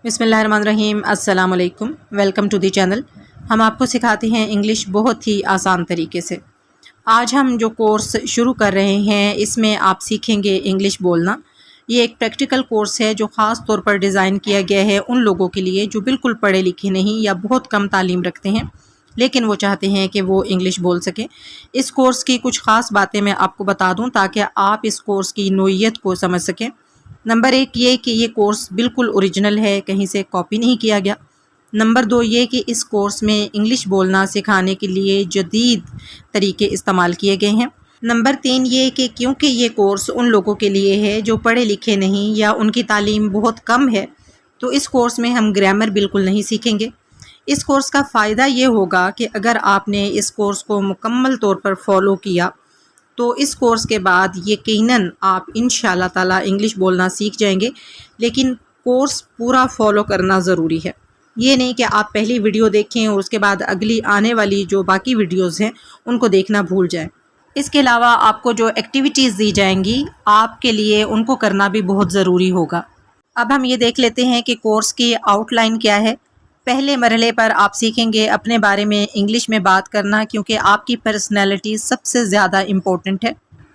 बिस्मिल्लाहिर्रहमानिर्रहीम। अस्सलाम वालेकुम। Welcome to the channel. हम आपको सिखाते हैं इंग्लिश बहुत ही आसान तरीके से। आज हम जो कोर्स शुरू कर रहे हैं इसमें आप सीखेंगे इंग्लिश बोलना। ये एक प्रैक्टिकल कोर्स है जो ख़ास तौर पर डिज़ाइन किया गया है उन लोगों के लिए जो बिल्कुल पढ़े लिखे नहीं या बहुत कम तालीम रखते हैं लेकिन वो चाहते हैं कि वो इंग्लिश बोल सकें। इस कोर्स की कुछ ख़ास बातें मैं आपको बता दूं ताकि आप इस कोर्स की नोयत को समझ सकें। नंबर 1 ये कि ये कोर्स बिल्कुल ओरिजिनल है, कहीं से कॉपी नहीं किया गया। नंबर 2 ये कि इस कोर्स में इंग्लिश बोलना सिखाने के लिए जदीद तरीके इस्तेमाल किए गए हैं। नंबर 3 ये कि क्योंकि ये कोर्स उन लोगों के लिए है जो पढ़े लिखे नहीं या उनकी तालीम बहुत कम है, तो इस कोर्स में हम ग्रामर बिल्कुल नहीं सीखेंगे। इस कोर्स का फ़ायदा ये होगा कि अगर आपने इस कोर्स को मुकम्मल तौर पर फॉलो किया तो इस कोर्स के बाद यकीनन आप इंशाअल्लाह ताला इंग्लिश बोलना सीख जाएंगे। लेकिन कोर्स पूरा फॉलो करना ज़रूरी है। ये नहीं कि आप पहली वीडियो देखें और उसके बाद अगली आने वाली जो बाकी वीडियोस हैं उनको देखना भूल जाएं। इसके अलावा आपको जो एक्टिविटीज़ दी जाएंगी आपके लिए उनको करना भी बहुत ज़रूरी होगा। अब हम ये देख लेते हैं कि कोर्स की आउटलाइन क्या है। पहले मरहले पर आप सीखेंगे अपने बारे में इंग्लिश में बात करना, क्योंकि आपकी पर्सनैलिटी सबसे ज़्यादा इम्पोर्टेंट है।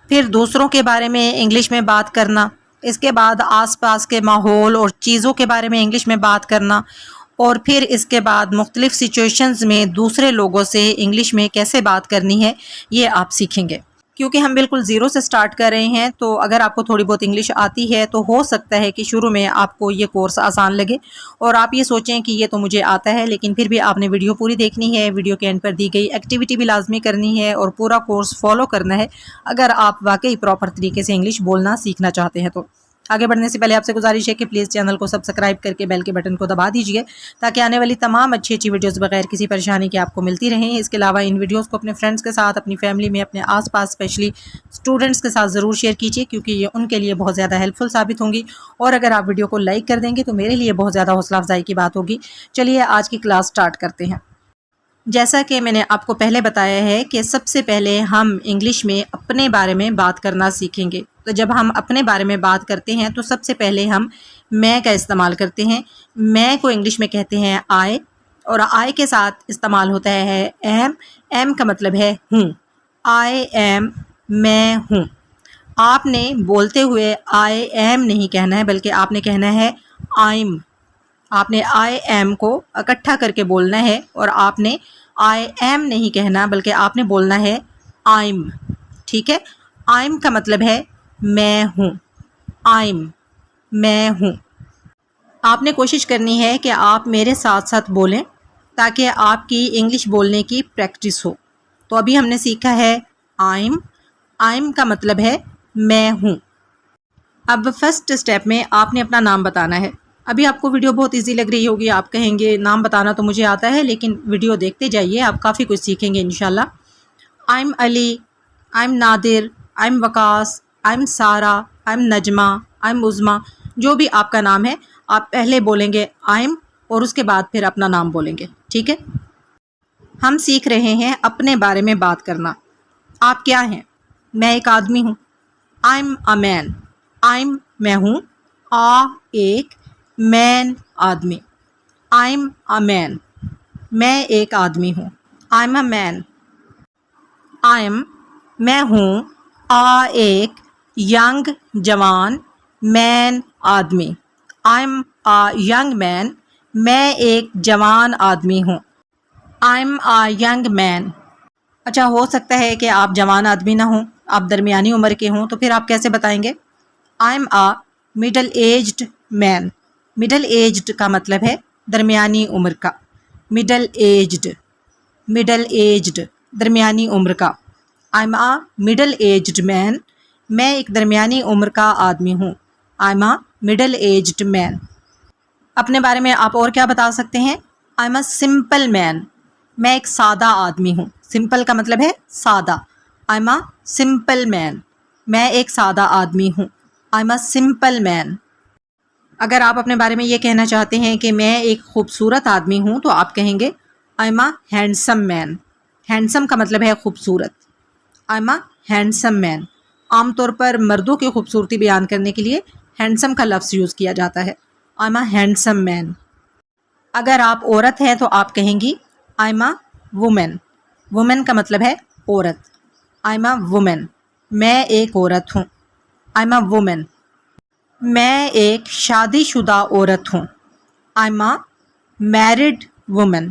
फिर दूसरों के बारे में इंग्लिश में बात करना, इसके बाद आसपास के माहौल और चीज़ों के बारे में इंग्लिश में बात करना, और फिर इसके बाद मुख्तलिफ़ सिचुएशंस में दूसरे लोगों से इंग्लिश में कैसे बात करनी है ये आप सीखेंगे। क्योंकि हम बिल्कुल ज़ीरो से स्टार्ट कर रहे हैं तो अगर आपको थोड़ी बहुत इंग्लिश आती है तो हो सकता है कि शुरू में आपको ये कोर्स आसान लगे और आप ये सोचें कि ये तो मुझे आता है, लेकिन फिर भी आपने वीडियो पूरी देखनी है। वीडियो के एंड पर दी गई एक्टिविटी भी लाजमी करनी है और पूरा कोर्स फॉलो करना है अगर आप वाकई प्रॉपर तरीके से इंग्लिश बोलना सीखना चाहते हैं। तो आगे बढ़ने से पहले आपसे गुजारिश है कि प्लीज़ चैनल को सब्सक्राइब करके बेल के बटन को दबा दीजिए ताकि आने वाली तमाम अच्छी अच्छी वीडियोस बगैर किसी परेशानी के आपको मिलती रहें। इसके अलावा इन वीडियोस को अपने फ्रेंड्स के साथ, अपनी फैमिली में, अपने आसपास स्पेशली स्टूडेंट्स के साथ ज़रूर शेयर कीजिए, क्योंकि ये उनके लिए बहुत ज़्यादा हेल्पफुल साबित होंगी। और अगर आप वीडियो को लाइक कर देंगे तो मेरे लिए बहुत ज़्यादा हौसला अफजाई की बात होगी। चलिए आज की क्लास स्टार्ट करते हैं। जैसा कि मैंने आपको पहले बताया है कि सबसे पहले हम इंग्लिश में अपने बारे में बात करना सीखेंगे। तो जब हम अपने बारे में बात करते हैं तो सबसे पहले हम मैं का इस्तेमाल करते हैं। मैं को इंग्लिश में कहते हैं आई, और आई के साथ इस्तेमाल होता है एम। एम का मतलब है हूँ। आई एम, मैं हूँ। आपने बोलते हुए आई एम नहीं कहना है, बल्कि आपने कहना है आइम। आपने आई एम को इकट्ठा करके बोलना है और आपने आई एम नहीं कहना, बल्कि आपने बोलना है आइम। ठीक है, आइम का मतलब है मैं हूँ। आइम, मैं हूँ। आपने कोशिश करनी है कि आप मेरे साथ साथ बोलें ताकि आपकी इंग्लिश बोलने की प्रैक्टिस हो। तो अभी हमने सीखा है आइम। आइम का मतलब है मैं हूँ। अब फर्स्ट स्टेप में आपने अपना नाम बताना है। अभी आपको वीडियो बहुत इजी लग रही होगी, आप कहेंगे नाम बताना तो मुझे आता है, लेकिन वीडियो देखते जाइए, आप काफ़ी कुछ सीखेंगे इंशाल्लाह। I am Ali, I am Nadir, I am Waqas, I am Sara, I am Najma, I am Uzma. जो भी आपका नाम है आप पहले बोलेंगे आई एम और उसके बाद फिर अपना नाम बोलेंगे। ठीक है, हम सीख रहे हैं अपने बारे में बात करना। आप क्या हैं? मैं एक आदमी हूँ। I am a man. I am मैं हूँ, आ एक, मैन आदमी। आई एम अ मैन, मैं एक आदमी हूँ। I am a man. I am मैं हूँ, आ एक, यंग जवान, मैन आदमी। आई एम अ यंग मैन, मैं एक जवान आदमी हूँ। I am a young man. अच्छा, हो सकता है कि आप जवान आदमी ना हों, आप दरमियानी उम्र के हों, तो फिर आप कैसे बताएंगे? आई am a middle aged man. Middle aged का मतलब है दरमियानी उम्र का। मिडल एज्ड, मिडल एज्ड, दरमियानी उम्र का। आई am a middle aged man, मैं एक दरमियानी उम्र का आदमी हूँ। I am a middle aged man. अपने बारे में आप और क्या बता सकते हैं? आई एम अ सिंपल मैन, मैं एक सादा आदमी हूँ। सिंपल का मतलब है सादा। आई एम अ सिंपल मैन, मैं एक सादा आदमी हूँ। I am a simple man. अगर आप अपने बारे में ये कहना चाहते हैं कि मैं एक खूबसूरत आदमी हूँ तो आप कहेंगे आई am a handsome man. Handsome का मतलब है खूबसूरत। आई एम अ हैंडसम मैन। आमतौर पर मर्दों की खूबसूरती बयान करने के लिए हैंडसम का लफ्ज़ यूज़ किया जाता है। I am a handsome man. اگر آپ عورت ہیں تو آپ کہیں گی I am a woman. Woman کا مطلب ہے عورت. I am a woman. میں ایک عورت ہوں. I am a woman. میں ایک شادی شدہ عورت ہوں. I am a married woman.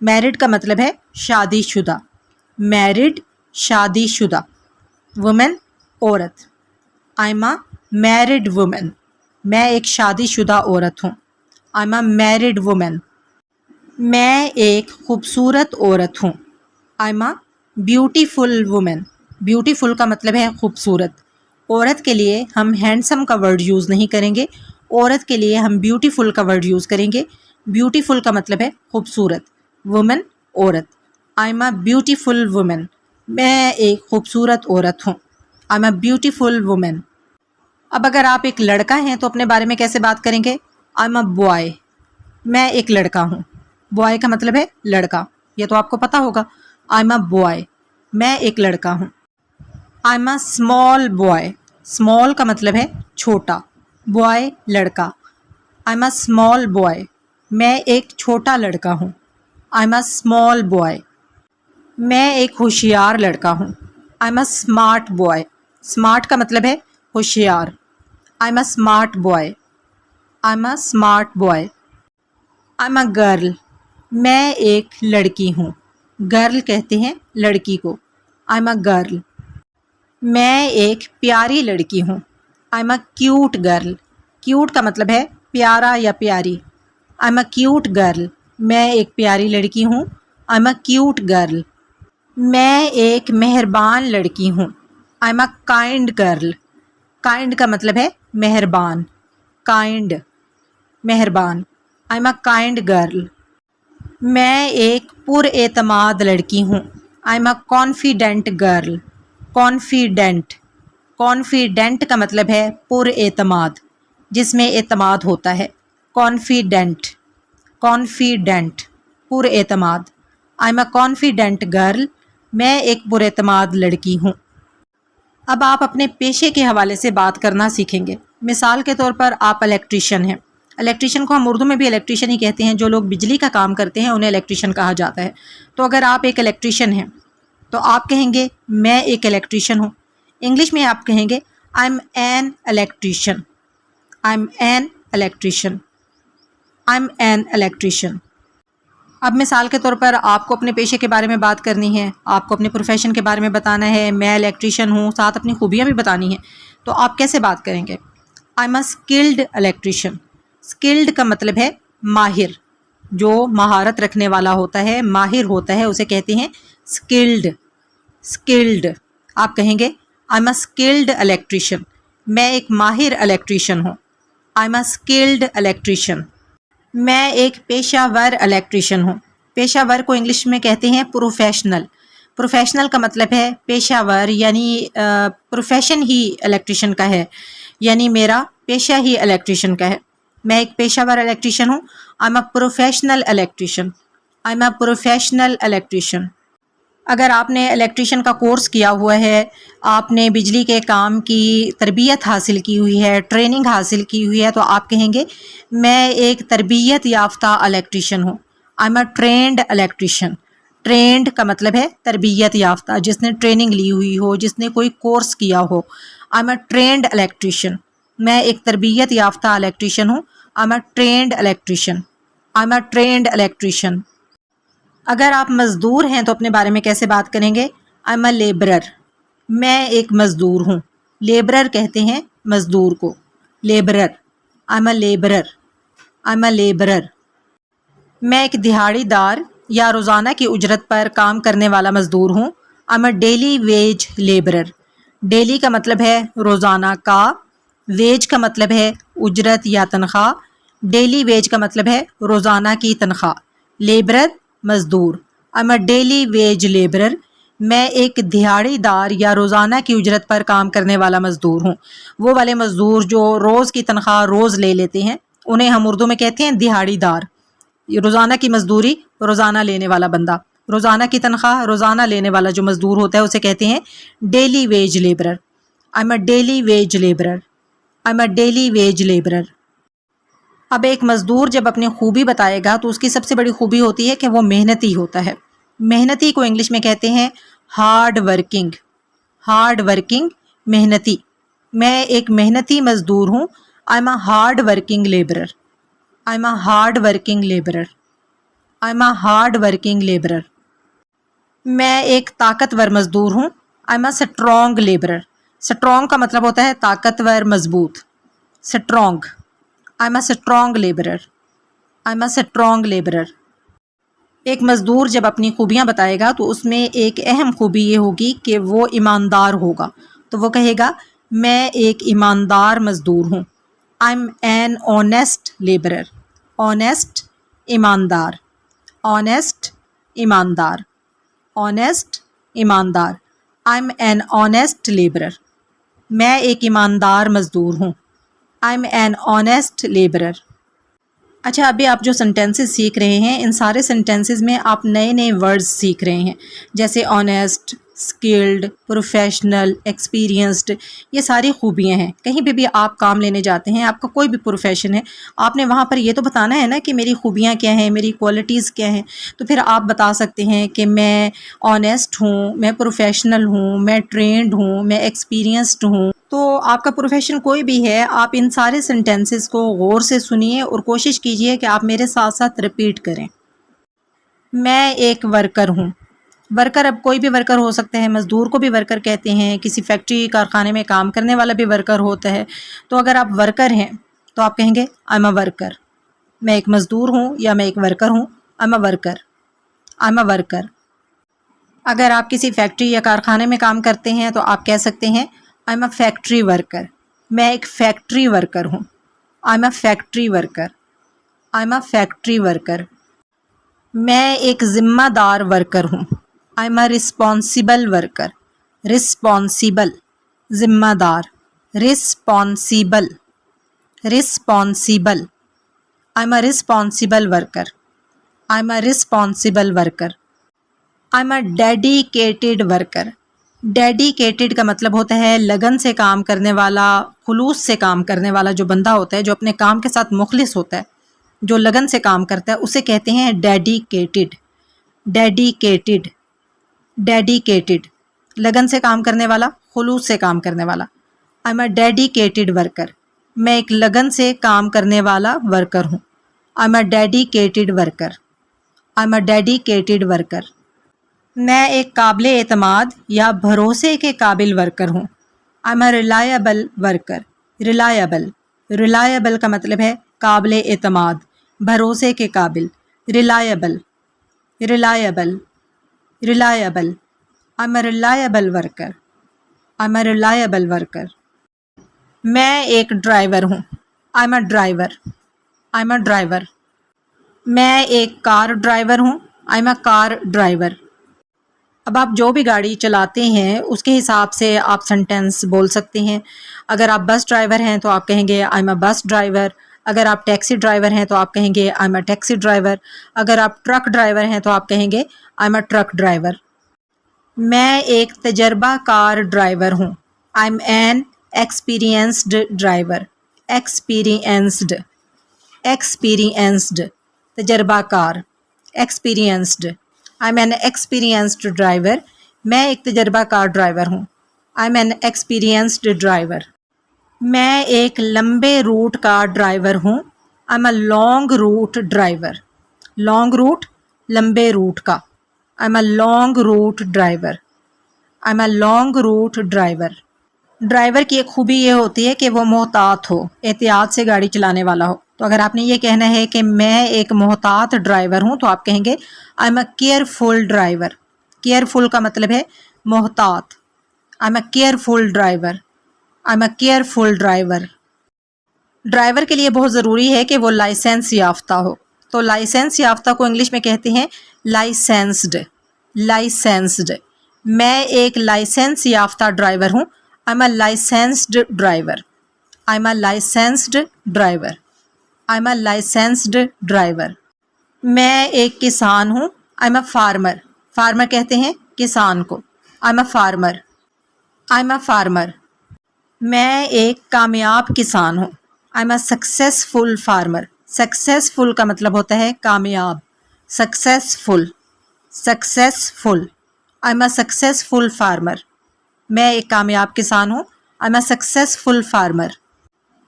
Married کا مطلب ہے شادی شدہ. میرڈ شادی شدہ. وومن عورت. I am a married woman. میں ایک شادی شدہ عورت ہوں. I am a married woman. میں ایک خوبصورت عورت ہوں. I am a beautiful woman. Beautiful کا مطلب ہے خوبصورت. عورت کے لیے ہم ہینڈسم کا ورڈ یوز نہیں کریں گے. عورت کے لیے ہم بیوٹیفل کا ورڈ یوز کریں گے. بیوٹیفل کا مطلب ہے خوبصورت. وومن عورت. I am a beautiful woman. میں ایک خوبصورت عورت ہوں. I am a beautiful woman. اب اگر آپ ایک لڑکا ہیں تو اپنے بارے میں کیسے بات کریں گے؟ I am a boy. میں ایک لڑکا ہوں. بوائے کا مطلب ہے لڑکا. یہ تو آپ کو پتہ ہوگا. آئی ایم اے بوائے. میں ایک لڑکا ہوں. I am a small boy. Small کا مطلب ہے چھوٹا. بوائے لڑکا. آئی ایم اے اسمال بوائے. میں ایک چھوٹا لڑکا ہوں. I am a small boy. میں ایک ہوشیار لڑکا ہوں. I am a smart boy. Smart کا مطلب ہے ہوشیار. آئی am a smart boy. I am a smart boy. I am a girl. میں ایک لڑکی ہوں. گرل کہتے ہیں لڑکی کو. I am a girl. میں ایک پیاری لڑکی ہوں. I am a cute girl. Cute کا مطلب ہے پیارا یا پیاری. آئی ایم اے کیوٹ گرل. میں ایک پیاری لڑکی ہوں. I am a cute girl. میں ایک مہربان لڑکی ہوں. I am a kind girl. Kind کا مطلب ہے مہربان. کائنڈ مہربان. آئی ایم اے کائنڈ گرل. میں ایک پر اعتماد لڑکی ہوں. I am a confident girl. Confident. Confident کا مطلب ہے پر اعتماد، جس میں اعتماد ہوتا ہے. کانفیڈنٹ. کانفیڈنٹ پر اعتماد. آئی ایم اے کانفیڈنٹ گرل. میں ایک پر اعتماد لڑکی ہوں. اب آپ اپنے پیشے کے حوالے سے بات کرنا سیکھیں گے. مثال کے طور پر آپ الیکٹریشین ہیں. الیکٹریشین کو ہم اردو میں بھی الیکٹریشین ہی کہتے ہیں. جو لوگ بجلی کا کام کرتے ہیں انہیں الیکٹریشین کہا جاتا ہے. تو اگر آپ ایک الیکٹریشین ہیں تو آپ کہیں گے میں ایک الیکٹریشین ہوں. انگلش میں آپ کہیں گے I am an electrician. I am an electrician. I am an electrician. اب مثال کے طور پر آپ کو اپنے پیشے کے بارے میں بات کرنی ہے. آپ کو اپنے پروفیشن کے بارے میں بتانا ہے. میں الیکٹریشین ہوں، ساتھ اپنی خوبیاں بھی بتانی ہیں. تو آپ کیسے بات کریں گے؟ I am a skilled electrician. Skilled کا مطلب ہے ماہر. جو مہارت رکھنے والا ہوتا ہے، ماہر ہوتا ہے، اسے کہتے ہیں اسکلڈ. اسکلڈ. آپ کہیں گے I am a skilled electrician. میں ایک ماہر الیکٹریشین ہوں. I am a skilled electrician. میں ایک پیشہ ور الیکٹریشین ہوں. پیشہ ور کو انگلش میں کہتے ہیں پروفیشنل. پروفیشنل کا مطلب ہے پیشہ ور، یعنی پروفیشن ہی الیکٹریشین کا ہے، یعنی میرا پیشہ ہی الیکٹریشین کا ہے. میں ایک پیشہ ور الیکٹریشین ہوں. I am a professional electrician. I am a professional electrician. اگر آپ نے الیکٹریشین کا کورس کیا ہوا ہے، آپ نے بجلی کے کام کی تربیت حاصل کی ہوئی ہے، ٹریننگ حاصل کی ہوئی ہے، تو آپ کہیں گے میں ایک تربیت یافتہ الیکٹریشین ہوں. I am a trained electrician. Trained کا مطلب ہے تربیت یافتہ، جس نے ٹریننگ لی ہوئی ہو، جس نے کوئی کورس کیا ہو. I am a trained electrician. میں ایک تربیت یافتہ الیکٹریشین ہوں. I am a trained electrician. I am a trained electrician. اگر آپ مزدور ہیں تو اپنے بارے میں کیسے بات کریں گے؟ I am a labourer. میں ایک مزدور ہوں. لیبرر کہتے ہیں مزدور کو. Labourer. I am a labourer. I am a labourer. میں ایک دہاڑی دار یا روزانہ کی اجرت پر کام کرنے والا مزدور ہوں. I am a daily veg labourer. Daily کا مطلب ہے روزانہ کا. ویج کا مطلب ہے اجرت یا تنخواہ. ڈیلی ویج کا مطلب ہے روزانہ کی تنخواہ. لیبرر مزدور. آئی am a daily veg labourer. میں ایک دہاڑی دار یا روزانہ کی اجرت پر کام کرنے والا مزدور ہوں. وہ والے مزدور جو روز کی تنخواہ روز لے لیتے ہیں انہیں ہم اردو میں کہتے ہیں دہاڑی دار. روزانہ کی مزدوری روزانہ لینے والا بندہ. روزانہ کی تنخواہ روزانہ لینے والا جو مزدور ہوتا ہے اسے کہتے ہیں daily veg labourer. I am a daily veg labourer. I am a daily veg labourer. اب ایک مزدور جب اپنی خوبی بتائے گا تو اس کی سب سے بڑی خوبی ہوتی ہے کہ وہ محنتی ہوتا ہے. محنتی کو انگلش میں کہتے ہیں ہارڈ ورکنگ. ہارڈ ورکنگ، محنتی. میں ایک محنتی مزدور ہوں. I am a hard working labourer. I am a hard working labourer. I am a hard working labourer. میں ایک طاقتور مزدور ہوں. I am a strong labourer. Strong کا مطلب ہوتا ہے طاقتور، مضبوط. Strong. I am a strong labourer. I am a strong labourer. ایک مزدور جب اپنی خوبیاں بتائے گا تو اس میں ایک اہم خوبی یہ ہوگی کہ وہ ایماندار ہوگا. تو وہ کہے گا میں ایک ایماندار مزدور ہوں. I am an honest labourer. Honest, ایماندار. آنیسٹ، ایماندار. آنیسٹ، ایماندار. I am an honest labourer. میں ایک ایماندار مزدور ہوں. I am an honest labourer. اچھا، ابھی آپ جو سینٹینسز سیکھ رہے ہیں ان سارے سینٹینسز میں آپ نئے نئے ورڈز سیکھ رہے ہیں، جیسے آنیسٹ، اسکلڈ، پروفیشنل، ایکسپیرینسڈ. یہ ساری خوبیاں ہیں. کہیں پہ بھی آپ کام لینے جاتے ہیں، آپ کا کوئی بھی پروفیشن ہے، آپ نے وہاں پر یہ تو بتانا ہے نا کہ میری خوبیاں کیا ہیں، میری کوالٹیز کیا ہیں. تو پھر آپ بتا سکتے ہیں کہ میں آنیسٹ ہوں، میں پروفیشنل ہوں، میں ٹرینڈ ہوں، میں ایکسپیرینسڈ ہوں. تو آپ کا پروفیشن کوئی بھی ہے، آپ ان سارے سینٹینسز کو غور سے سنیے اور کوشش کیجئے کہ آپ میرے ساتھ ساتھ ریپیٹ کریں. میں ایک ورکر ہوں. ورکر اب کوئی بھی ورکر ہو سکتا ہے. مزدور کو بھی ورکر کہتے ہیں. کسی فیکٹری کارخانے میں کام کرنے والا بھی ورکر ہوتا ہے. تو اگر آپ ورکر ہیں تو آپ کہیں گے آئی ایم اے ورکر. میں ایک مزدور ہوں یا میں ایک ورکر ہوں. I am a worker. I am a worker. اگر آپ کسی فیکٹری یا کارخانے میں کام کرتے ہیں تو آپ کہہ سکتے ہیں آئی ایم اے فیکٹری ورکر. میں ایک فیکٹری ورکر ہوں. I am a factory worker. I am a factory worker. میں ایک ذمہ دار ورکر ہوں. I am a responsible worker. Responsible, ذمہ دار. Responsible. Responsible. I am a responsible worker. I am a responsible worker. I am a dedicated worker. Dedicated کا مطلب ہوتا ہے لگن سے کام کرنے والا، خلوص سے کام کرنے والا. جو بندہ ہوتا ہے جو اپنے کام کے ساتھ مخلص ہوتا ہے، جو لگن سے کام کرتا ہے، اسے کہتے ہیں ڈیڈیکیٹڈ. ڈیڈیکیٹڈ. ڈیڈیکیٹڈ، لگن سے کام کرنے والا، خلوص سے کام کرنے والا. آئی ایم اے ڈیڈیکیٹڈ ورکر. میں ایک لگن سے کام کرنے والا ورکر ہوں. I am a dedicated worker. I am a dedicated worker. میں ایک قابل اعتماد یا بھروسے کے قابل ورکر ہوں. I am a reliable worker. Reliable. Reliable کا مطلب ہے قابل اعتماد، بھروسے کے قابل. Reliable. Reliable. Reliable. I am a reliable worker. I am a reliable worker. میں ایک ڈرائیور ہوں. I am a driver. I am a driver. میں ایک کار ڈرائیور ہوں. I am a car driver. اب آپ جو بھی گاڑی چلاتے ہیں اس کے حساب سے آپ سینٹینس بول سکتے ہیں. اگر آپ بس ڈرائیور ہیں تو آپ کہیں گے I am a bus driver. اگر آپ ٹیکسی ڈرائیور ہیں تو آپ کہیں گے I am a taxi driver. اگر آپ ٹرک ڈرائیور ہیں تو آپ کہیں گے I am a truck driver. میں ایک تجربہ کار ڈرائیور ہوں. I am an experienced driver. Experienced. Experienced, تجربہ کار. Experienced. I am an experienced driver. میں ایک تجربہ کار ڈرائیور ہوں. I am an experienced driver. میں ایک لمبے روٹ کا ڈرائیور ہوں. I am a long route driver. Long route, لمبے روٹ کا. I am a long route driver. I am a long route driver. Driver کی ایک خوبی یہ ہوتی ہے کہ وہ محتاط ہو، احتیاط سے گاڑی چلانے والا ہو. تو اگر آپ نے یہ کہنا ہے کہ میں ایک محتاط ڈرائیور ہوں تو آپ کہیں گے I am a careful driver. Careful کا مطلب ہے محتاط. آئی am a careful driver. I am a careful driver. Driver کے لیے بہت ضروری ہے کہ وہ لائسنس یافتہ ہو. تو لائسنس یافتہ کو انگلش میں کہتے ہیں لائسنسڈ. لائسنسڈ. میں ایک لائسنس یافتہ ڈرائیور ہوں. I am a licensed driver. I am a licensed driver. I am a licensed driver. میں ایک کسان ہوں. I am a farmer. Farmer کہتے ہیں کسان کو. I am a farmer. I am a farmer. میں ایک کامیاب کسان ہوں. I am a successful farmer. Successful का मतलब होता है कामयाब, successful, successful. I am a successful farmer, मैं एक कामयाब किसान हूँ। I am a successful farmer.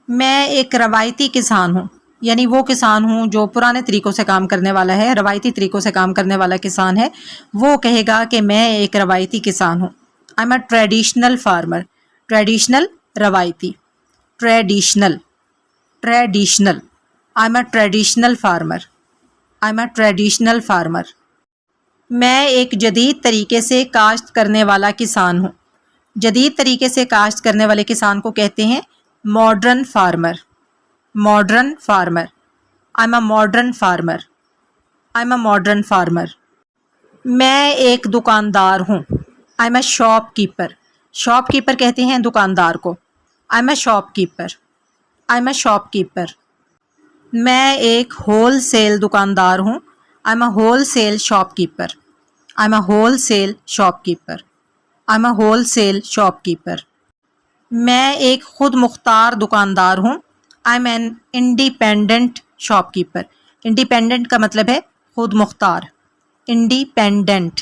मैं एक रवायती किसान हूँ, यानी वो किसान हूँ जो पुराने तरीक़ों से काम करने वाला है, रवायती तरीक़ों से काम करने वाला किसान है, वो कहेगा कि मैं एक रवायती किसान हूँ। I am a traditional farmer, traditional रवायती, traditional, traditional. I am a traditional farmer, I am a traditional farmer. मैं एक जदीद तरीके से काश्त करने वाला किसान हूँ। जदीद तरीके से काश्त करने वाले किसान को कहते हैं modern farmer, modern farmer. I am a modern farmer, I am a modern farmer. मैं एक दुकानदार हूँ। I am a shopkeeper, shopkeeper कहते हैं दुकानदार को। I am a shopkeeper, I am a shopkeeper. मैं एक होल सेल दुकानदार हूँ। I am a wholesale shopkeeper, I am a wholesale shopkeeper, I am a wholesale shopkeeper. मैं एक खुद मुख्तार दुकानदार हूँ। I am an independent shopkeeper. Independent का मतलब है खुद मुख्तार, independent,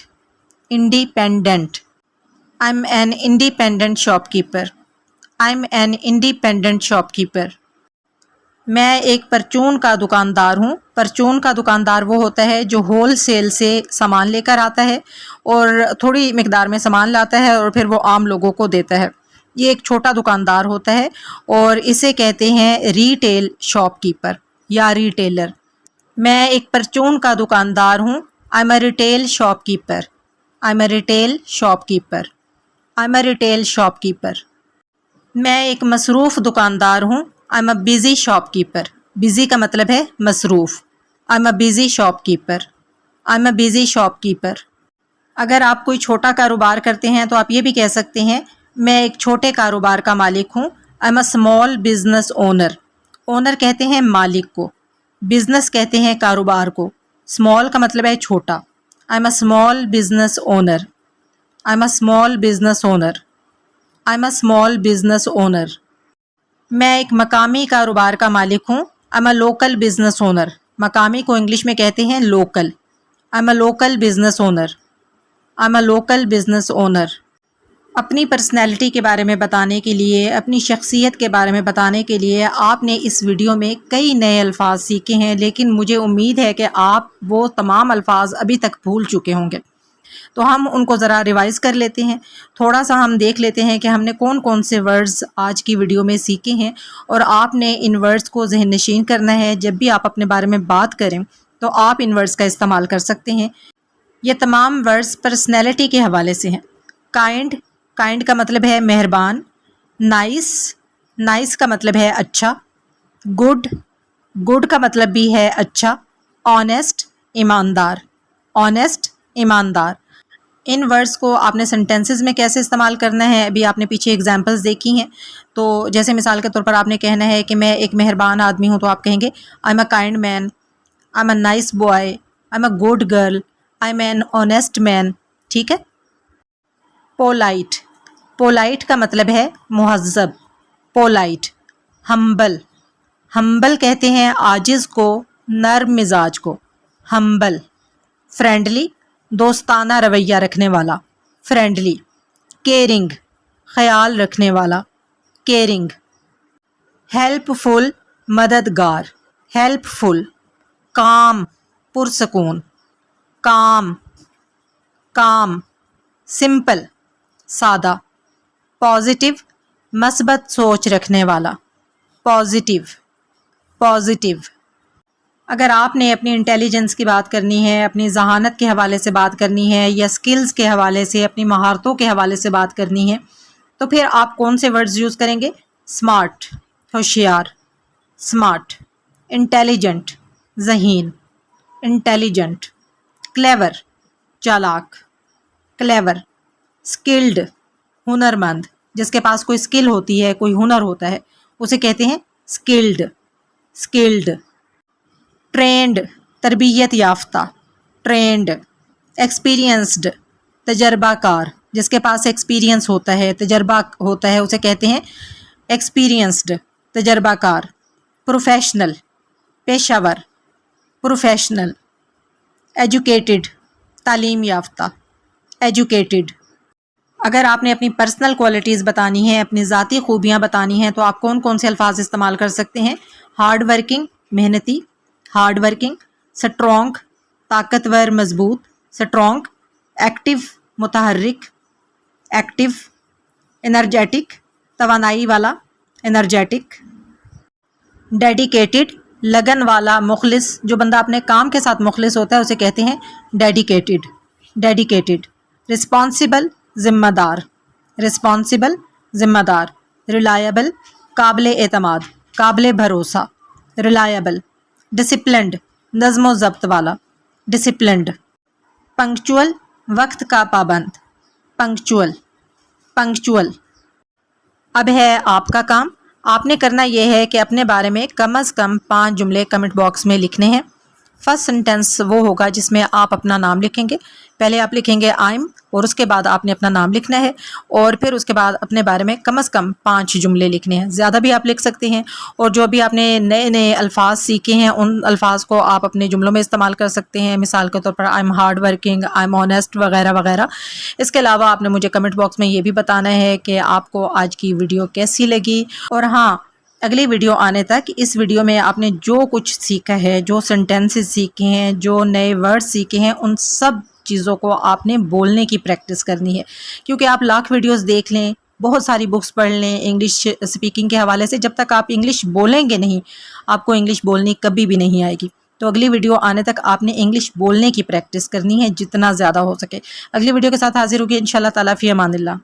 independent. I am an independent shopkeeper, I am an independent shopkeeper. मैं एक परचून का दुकानदार हूँ। परचून का दुकानदार वो होता है जो होल सेल से सामान लेकर आता है और थोड़ी मिकदार में सामान लाता है और फिर वो आम लोगों को देता है। ये एक छोटा दुकानदार होता है और इसे कहते हैं रीटेल शॉपकीपर या रिटेलर। मैं एक परचून का दुकानदार हूँ। I am a retail shopkeeper, I am a retail shopkeeper, I am a retail shopkeeper. मैं एक मसरूफ़ दुकानदार हूँ। I am a busy shopkeeper. Busy का मतलब है मसरूफ़। आई am a busy shopkeeper, I am a busy shopkeeper. अगर आप कोई छोटा कारोबार करते हैं तो आप ये भी कह सकते हैं मैं एक छोटे कारोबार का मालिक हूँ। I am a small business owner. Owner कहते हैं मालिक को, बिजनेस कहते हैं कारोबार को। स्मॉल का मतलब है छोटा। आई am a small business owner, I am a small business owner, I am a small business owner. मैं एक मकामी कारोबार का मालिक हूँ। I am a local business owner. मकामी को इंग्लिश में कहते हैं local. I am a local business owner, I am a local business owner. अपनी पर्सनैलिटी के बारे में बताने के लिए, अपनी शख्सियत के बारे में बताने के लिए आपने इस वीडियो में कई नए अल्फाज सीखे हैं, लेकिन मुझे उम्मीद है कि आप वो तमाम अल्फाज अभी तक भूल चुके होंगे। तो हम उनको ज़रा रिवाइज़ कर लेते हैं। थोड़ा सा हम देख लेते हैं कि हमने कौन कौन से वर्ड्स आज की वीडियो में सीखे हैं और आपने इन वर्ड्स को ज़हन नशीन करना है। जब भी आप अपने बारे में बात करें तो आप इन वर्ड्स का इस्तेमाल कर सकते हैं। ये तमाम वर्ड्स पर्सनैलिटी के हवाले से हैं। काइंड, काइंड का मतलब है मेहरबान। नाइस, नाइस का मतलब है अच्छा। गुड, गुड का मतलब भी है अच्छा। ऑनेस्ट, ईमानदार, ऑनेस्ट, ईमानदार। इन वर्ड्स को आपने सेंटेंसेस में कैसे इस्तेमाल करना है अभी आपने पीछे एग्जांपल्स देखी हैं। तो जैसे मिसाल के तौर पर आपने कहना है कि मैं एक मेहरबान आदमी हूँ तो आप कहेंगे आई am a kind man, I am a nice boy, I am a good girl, I am an honest man. ठीक है। पोलाइट, पोलाइट का मतलब है मुहज़्ज़ब, पोलाइट। हम्बल, हम्बल कहते हैं आजिज़ को, नर्म मिजाज को, हम्बल। फ्रेंडली, दोस्ताना रवैया रखने वाला, फ्रेंडली। केयरिंग, ख्याल रखने वाला, केयरिंग। हेल्पफुल, मददगार, हेल्पफुल। काम, पुरसकून, काम, काम। सिंपल, सादा। पॉजिटिव, मस्बत सोच रखने वाला, पॉजिटिव, पॉजिटिव। अगर आपने अपनी इंटेलिजेंस की बात करनी है, अपनी जहानत के हवाले से बात करनी है या स्किल्स के हवाले से, अपनी महारतों के हवाले से बात करनी है तो फिर आप कौन से वर्ड्स यूज़ करेंगे? स्मार्ट, होशियार, स्मार्ट। इंटेलिजेंट, ज़हीन, इंटेलिजेंट। क्लेवर, चालाक, क्लेवर। स्किल्ड, हुनरमंद, जिसके पास कोई स्किल होती है, कोई हुनर होता है, उसे कहते हैं स्किल्ड, स्किल्ड। ट्रेंड, तरबियत याफ्ता, ट्रेंड। एक्सपीरियंस्ड, तजर्बाकार, जिसके पास एक्सपीरियंस होता है, तजर्बा होता है, उसे कहते हैं एक्सपीरियंस्ड, तजर्बाकार। प्रोफेशनल, पेशा वर, प्रोफेशनल, एजुकेटेड, तालीम याफ्ता, एजुकेटेड। अगर आपने अपनी पर्सनल क्वालिटीज़ बतानी हैं, अपनी ज़ाती खूबियाँ बतानी हैं, तो आप कौन कौन से अल्फाज इस्तेमाल कर सकते हैं? हार्ड वर्किंग, मेहनती, हार्ड वर्किंग, स्ट्रॉन्ग, ताकतवर मजबूत, स्ट्रॉन्ग, एक्टिव, मुतहर्रिक, एक्टिव, एनर्जेटिक, तवानाई वाला, एनर्जेटिक, डेडिकेटेड, लगन वाला, मुखलिस, जो बंदा अपने काम के साथ मुखलिस होता है उसे कहते हैं डेडिकेटेड, डेडिकेटेड। रिस्पॉन्सिबल, ज़िम्मेदार, रिस्पॉन्सिबल, ज़िम्मेदार। रिलायबल, काबिल एतमाद, काबिल भरोसा, रिलायबल। डिसिप्लिन्ड, नज़्म व ज़ब्त वाला, डिसिप्लिन्ड। पंक्चुअल, वक्त का पाबंद, पंक्चुअल, पंक्चुअल। अब है आपका काम। आपने करना यह है कि अपने बारे में कम से कम 5 जुमले कमेंट बॉक्स में लिखने हैं। फर्स्ट सेंटेंस वो होगा जिसमें आप अपना नाम लिखेंगे। पहले आप लिखेंगे आई एम और उसके बाद आपने अपना नाम लिखना है और फिर उसके बाद अपने बारे में कम से कम 5 जुमले लिखने हैं। ज़्यादा भी आप लिख सकते हैं और जो भी आपने नए नए अल्फाज सीखे हैं उन अल्फाज को आप अपने जुमलों में इस्तेमाल कर सकते हैं। मिसाल के तौर पर I am hard working, I am honest वगैरह वगैरह। इसके अलावा आपने मुझे कमेंट बॉक्स में ये भी बताना है कि आपको आज की वीडियो कैसी लगी। और हाँ, अगली वीडियो आने तक इस वीडियो में आपने जो कुछ सीखा है, जो सेंटेंसेस सीखे हैं, जो नए वर्ड्स सीखे हैं, उन सब चीज़ों को आपने बोलने की प्रैक्टिस करनी है। क्योंकि आप लाख वीडियोस देख लें, बहुत सारी बुक्स पढ़ लें इंग्लिश स्पीकिंग के हवाले से, जब तक आप इंग्लिश बोलेंगे नहीं, आपको इंग्लिश बोलनी कभी भी नहीं आएगी। तो अगली वीडियो आने तक आपने इंग्लिश बोलने की प्रैक्टिस करनी है जितना ज़्यादा हो सके। अगली वीडियो के साथ हाजिर होगी इंशाल्लाह ताला। फ़ी अमानिल्लाह।